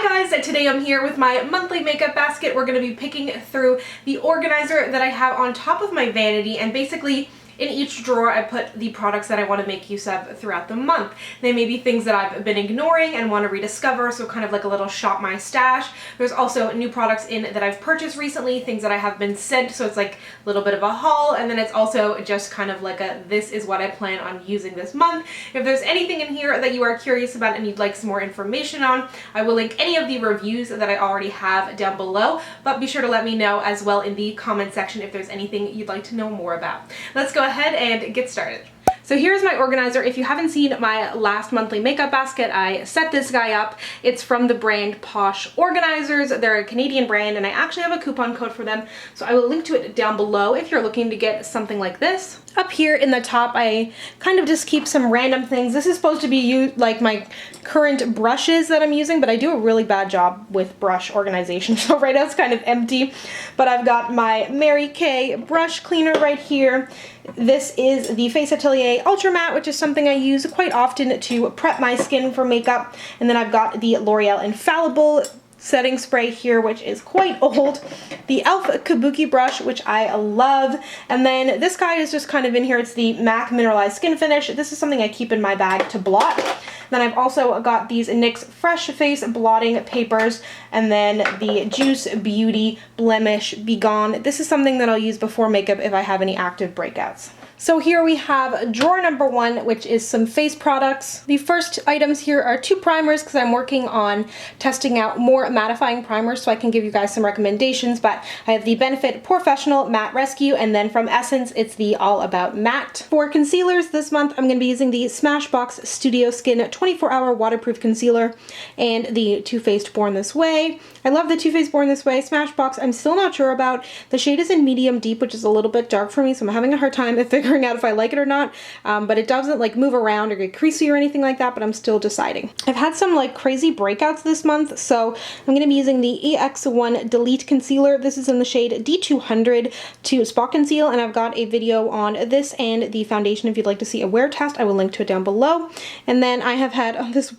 Hi guys, today I'm here with my monthly makeup basket. We're going to be picking through the organizer that I have on top of my vanity, and basically in each drawer I put the products that I want to make use of throughout the month. They may be things that I've been ignoring and want to rediscover, so kind of like a little shop my stash. There's also new products in that I've purchased recently, things that I have been sent, so it's like a little bit of a haul, and then it's also just kind of like a this is what I plan on using this month. If there's anything in here that you are curious about and you'd like some more information on, I will link any of the reviews that I already have down below, but be sure to let me know as well in the comment section if there's anything you'd like to know more about. Let's go ahead and get started. So here's my organizer. If you haven't seen my last monthly makeup basket, I set this guy up. It's from the brand Posh Organizers. They're a Canadian brand, and I actually have a coupon code for them, so I will link to it down below if you're looking to get something like this. Up here in the top, I kind of just keep some random things. This is supposed to be like my current brushes that I'm using, but I do a really bad job with brush organization, so right now it's kind of empty. But I've got my Mary Kay brush cleaner right here. This is the Face Atelier Ultra Matte, which is something I use quite often to prep my skin for makeup. And then I've got the L'Oreal Infallible setting spray here, which is quite old. The e.l.f. Kabuki brush, which I love. And then this guy is just kind of in here. It's the MAC Mineralized Skin Finish. This is something I keep in my bag to blot. Then I've also got these NYX Fresh Face blotting papers, and then the Juice Beauty Blemish Be Gone. This is something that I'll use before makeup if I have any active breakouts. So here we have drawer number one, which is some face products. The first items here are two primers because I'm working on testing out more mattifying primers so I can give you guys some recommendations, but I have the Benefit Professional Matte Rescue, and then from Essence, it's the All About Matte. For concealers this month, I'm going to be using the Smashbox Studio Skin 24-Hour Waterproof Concealer and the Too Faced Born This Way. I love the Too Faced Born This Way. Smashbox, I'm still not sure about. The shade is in medium deep, which is a little bit dark for me, so I'm having a hard time figuring out if I like it or not, but it doesn't like move around or get creasy or anything like that, but I'm still deciding. I've had some like crazy breakouts this month, so I'm going to be using the EX1 Delete Concealer. This is in the shade D200 to spot conceal, and I've got a video on this and the foundation if you'd like to see a wear test. I will link to it down below. And then I have had this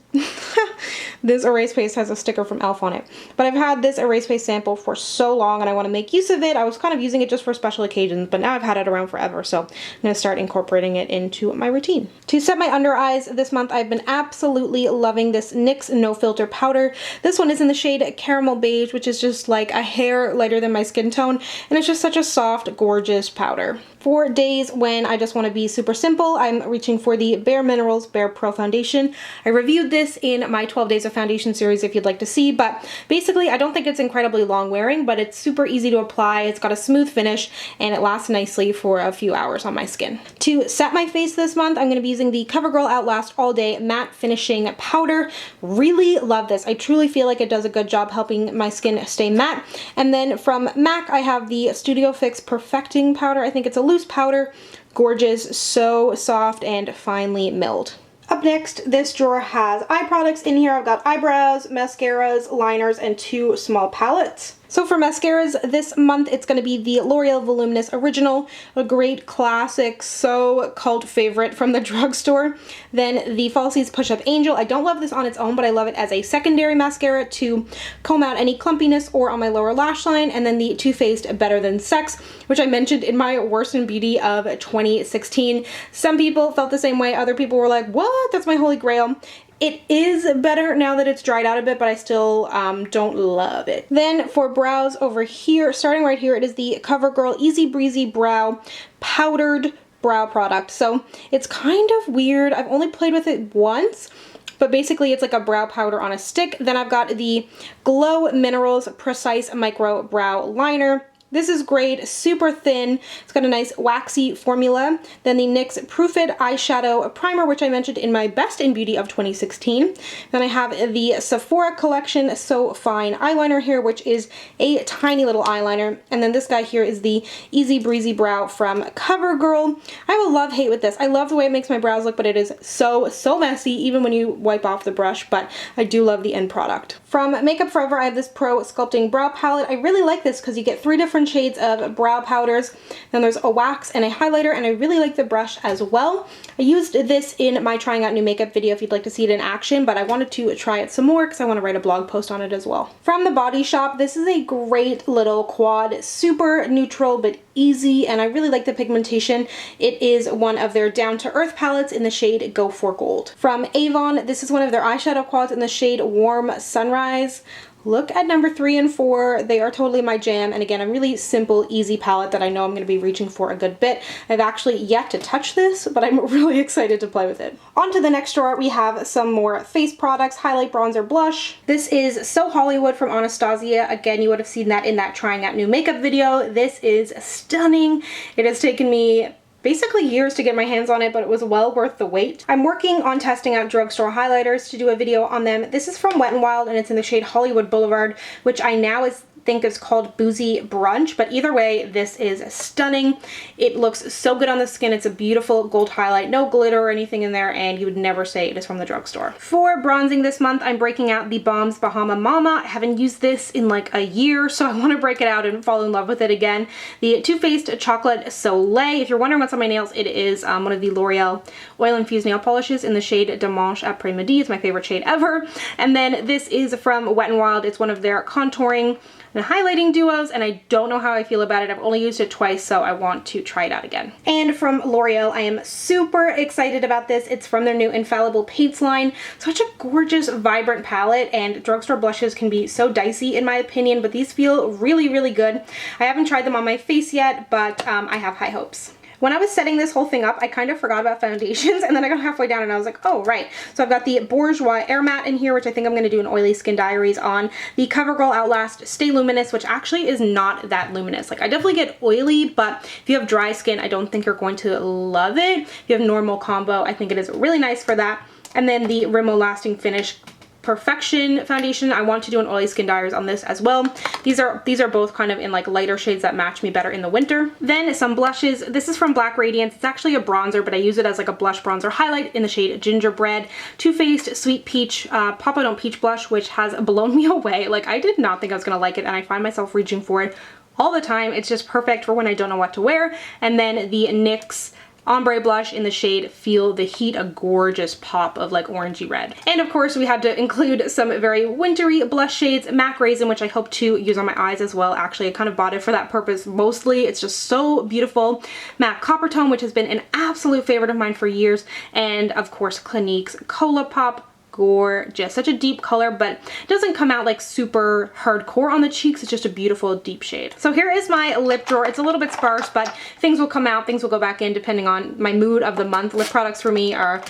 this erase paste has a sticker from e.l.f. on it, but I've had this erase paste sample for so long and I want to make use of it. I was kind of using it just for special occasions, but now I've had it around forever, so I'm going to start incorporating it into my routine. To set my under eyes this month, I've been absolutely loving this NYX No Filter powder. This one is in the shade Caramel Beige, which is just like a hair lighter than my skin tone, and it's just such a soft, gorgeous powder. For days when I just want to be super simple, I'm reaching for the Bare Minerals Bare Pro Foundation. I reviewed this in my 12 Days of Foundation series if you'd like to see, but basically I don't think it's incredibly long wearing, but it's super easy to apply. It's got a smooth finish and it lasts nicely for a few hours on my skin. To set my face this month, I'm going to be using the CoverGirl Outlast All Day Matte Finishing Powder. Really love this. I truly feel like it does a good job helping my skin stay matte. And then from MAC, I have the Studio Fix Perfecting Powder. I think it's a loose powder. Gorgeous, so soft and finely milled. Up next, this drawer has eye products in here. I've got eyebrows, mascaras, liners, and two small palettes. So for mascaras this month, it's going to be the L'Oreal Voluminous Original, a great classic, so cult favorite from the drugstore. Then the Falsies Push Up Angel. I don't love this on its own, but I love it as a secondary mascara to comb out any clumpiness or on my lower lash line. And then the Too Faced Better Than Sex, which I mentioned in my Worst in Beauty of 2016. Some people felt the same way. Other people were like, what? That's my holy grail. It is better now that it's dried out a bit, but I still don't love it. Then for brows over here, starting right here, it is the CoverGirl Easy Breezy Brow Powdered Brow Product. So it's kind of weird. I've only played with it once, but basically it's like a brow powder on a stick. Then I've got the Glow Minerals Precise Micro Brow Liner. This is great, super thin. It's got a nice waxy formula. Then the NYX Proof It Eyeshadow Primer, which I mentioned in my Best in Beauty of 2016. Then I have the Sephora Collection So Fine Eyeliner here, which is a tiny little eyeliner. And then this guy here is the Easy Breezy Brow from CoverGirl. I have a love-hate with this. I love the way it makes my brows look, but it is so messy, even when you wipe off the brush, but I do love the end product. From Makeup Forever, I have this Pro Sculpting Brow Palette. I really like this because you get 3 different different shades of brow powders. Then there's a wax and a highlighter, and I really like the brush as well. I used this in my trying out new makeup video if you'd like to see it in action, but I wanted to try it some more because I want to write a blog post on it as well. From the Body Shop, this is a great little quad, super neutral but easy, and I really like the pigmentation. It is one of their Down to Earth palettes in the shade Go for Gold. From Avon, this is one of their eyeshadow quads in the shade Warm Sunrise. Look at number 3 and 4. They are totally my jam, and again, a really simple, easy palette that I know I'm going to be reaching for a good bit. I've actually yet to touch this, but I'm really excited to play with it. On to the next drawer, we have some more face products, highlight, bronzer, blush. This is So Hollywood from Anastasia. Again, you would have seen that in that trying out new makeup video. This is stunning. It has taken me basically years to get my hands on it, but it was well worth the wait. I'm working on testing out drugstore highlighters to do a video on them. This is from Wet n Wild, and it's in the shade Hollywood Boulevard, which I now think is called Boozy Brunch, but either way, this is stunning. It looks so good on the skin. It's a beautiful gold highlight, no glitter or anything in there, and you would never say it is from the drugstore. For bronzing this month, I'm breaking out the Balm's Bahama Mama. I haven't used this in like a year, so I want to break it out and fall in love with it again. The Too Faced Chocolate Soleil. If you're wondering what's on my nails, it is one of the L'Oreal Oil Infused Nail Polishes in the shade Dimanche Après-Midi. It's my favorite shade ever. And then this is from Wet n Wild. It's one of their contouring and highlighting duos, and I don't know how I feel about it. I've only used it twice, so I want to try it out again. And from L'Oreal, I am super excited about this. It's from their new Infallible Paints line. Such a gorgeous, vibrant palette, and drugstore blushes can be so dicey in my opinion, but these feel really, really good. I haven't tried them on my face yet, but I have high hopes. When I was setting this whole thing up, I kind of forgot about foundations, and then I got halfway down and I was like, oh, right. So I've got the Bourjois Air Matte in here, which I think I'm going to do an Oily Skin Diaries on. The Covergirl Outlast Stay Luminous, which actually is not that luminous. Like, I definitely get oily, but if you have dry skin, I don't think you're going to love it. If you have normal combo, I think it is really nice for that. And then the Rimmel Lasting Finish Perfection foundation. I want to do an Oily Skin Diaries on this as well. These are both kind of in like lighter shades that match me better in the winter. Then some blushes. This is from Black Radiance. It's actually a bronzer, but I use it as like a blush bronzer highlight in the shade Gingerbread. Too Faced Sweet Peach Papa Don't Peach blush, which has blown me away. Like, I did not think I was gonna like it, and I find myself reaching for it all the time. It's just perfect for when I don't know what to wear. And then the NYX Ombre blush in the shade Feel the Heat, a gorgeous pop of like orangey red. And of course, we had to include some very wintry blush shades. MAC Raisin, which I hope to use on my eyes as well. Actually, I kind of bought it for that purpose mostly. It's just so beautiful. MAC Copper Tone, which has been an absolute favorite of mine for years. And of course, Clinique's Cola Pop. Gorgeous. Such a deep color, but it doesn't come out like super hardcore on the cheeks. It's just a beautiful deep shade. So here is my lip drawer. It's a little bit sparse, but things will come out, things will go back in depending on my mood of the month. Lip products for me are,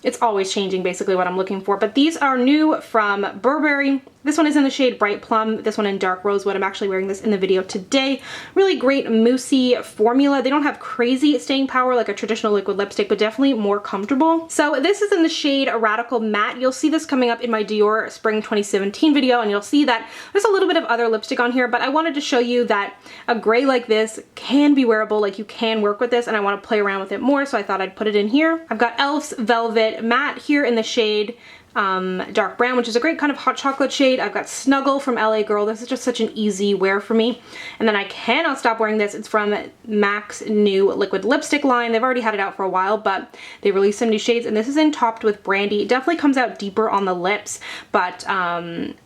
it's always changing basically what I'm looking for, but these are new from Burberry. This one is in the shade Bright Plum, this one in Dark Rosewood. I'm actually wearing this in the video today. Really great moussey formula. They don't have crazy staying power like a traditional liquid lipstick, but definitely more comfortable. So this is in the shade Radical Matte. You'll see this coming up in my Dior Spring 2017 video, and you'll see that there's a little bit of other lipstick on here, but I wanted to show you that a gray like this can be wearable, like you can work with this, and I want to play around with it more, so I thought I'd put it in here. I've got e.l.f.'s Velvet Matte here in the shade Dark Brown, which is a great kind of hot chocolate shade. I've got Snuggle from LA Girl. This is just such an easy wear for me. And then I cannot stop wearing this. It's from MAC's new liquid lipstick line. They've already had it out for a while, but they released some new shades, and this is in Topped with Brandy. It definitely comes out deeper on the lips, but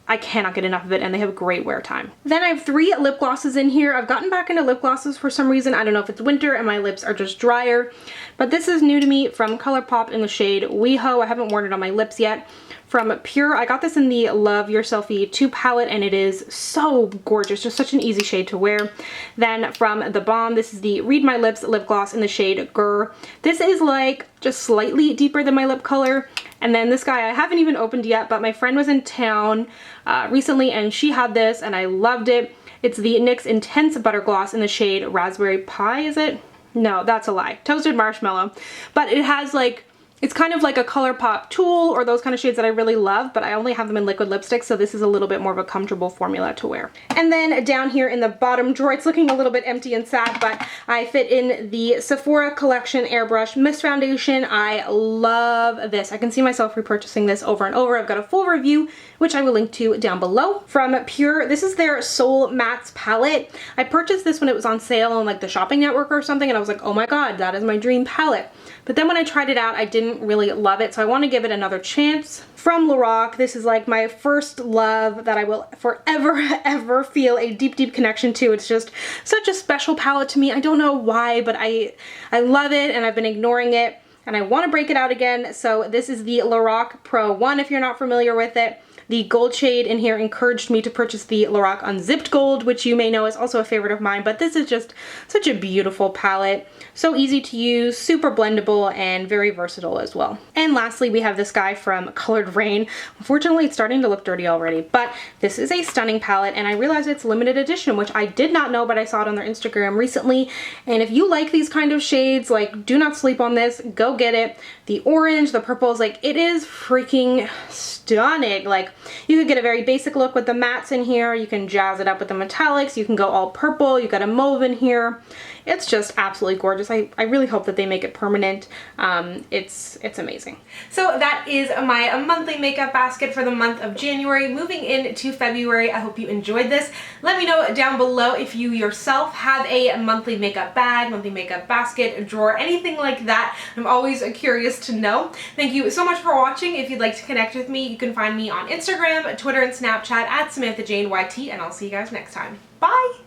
I cannot get enough of it, and they have great wear time. Then I have 3 lip glosses in here. I've gotten back into lip glosses for some reason. I don't know if it's winter and my lips are just drier, but this is new to me from ColourPop in the shade WeHo. I haven't worn it on my lips yet. From Pure, I got this in the Love Your Selfie 2 palette, and it is so gorgeous, just such an easy shade to wear. Then from the Balm, this is the Read My Lips lip gloss in the shade Grrr. This is like just slightly deeper than my lip color. And then this guy I haven't even opened yet, but my friend was in town recently and she had this and I loved it. It's the NYX Intense Butter Gloss in the shade Raspberry Pie, is it? No, that's a lie. Toasted Marshmallow. But it has like It's kind of like a ColourPop Tulle or those kind of shades that I really love, but I only have them in liquid lipstick, so this is a little bit more of a comfortable formula to wear. And then down here in the bottom drawer, it's looking a little bit empty and sad, but I fit in the Sephora Collection Airbrush Mist Foundation. I love this. I can see myself repurchasing this over and over. I've got a full review, which I will link to down below. From Pure, this is their Soul Mattes palette. I purchased this when it was on sale on like the shopping network or something, and I was like, oh my god, that is my dream palette. But then when I tried it out, I didn't really love it, so I want to give it another chance. From Lorac, this is like my first love that I will forever, ever feel a deep, deep connection to. It's just such a special palette to me. I don't know why, but I love it, and I've been ignoring it, and I want to break it out again. So this is the Lorac Pro 1, if you're not familiar with it. The gold shade in here encouraged me to purchase the Lorac Unzipped Gold, which you may know is also a favorite of mine, but this is just such a beautiful palette. So easy to use, super blendable, and very versatile as well. And lastly, we have this guy from Colored Raine. Unfortunately, it's starting to look dirty already, but this is a stunning palette, and I realized it's limited edition, which I did not know, but I saw it on their Instagram recently. And if you like these kind of shades, like, do not sleep on this. Go get it. The orange, the purples, like, it is freaking stunning. Like, you could get a very basic look with the mattes in here. You can jazz it up with the metallics. You can go all purple. You got a mauve in here. It's just absolutely gorgeous. I really hope that they make it permanent. It's amazing. So that is my monthly makeup basket for the month of January. Moving into February, I hope you enjoyed this. Let me know down below if you yourself have a monthly makeup bag, monthly makeup basket, drawer, anything like that. I'm always curious to know. Thank you so much for watching. If you'd like to connect with me, you can find me on Instagram, Twitter, and Snapchat at SamanthaJaneYT, and I'll see you guys next time. Bye!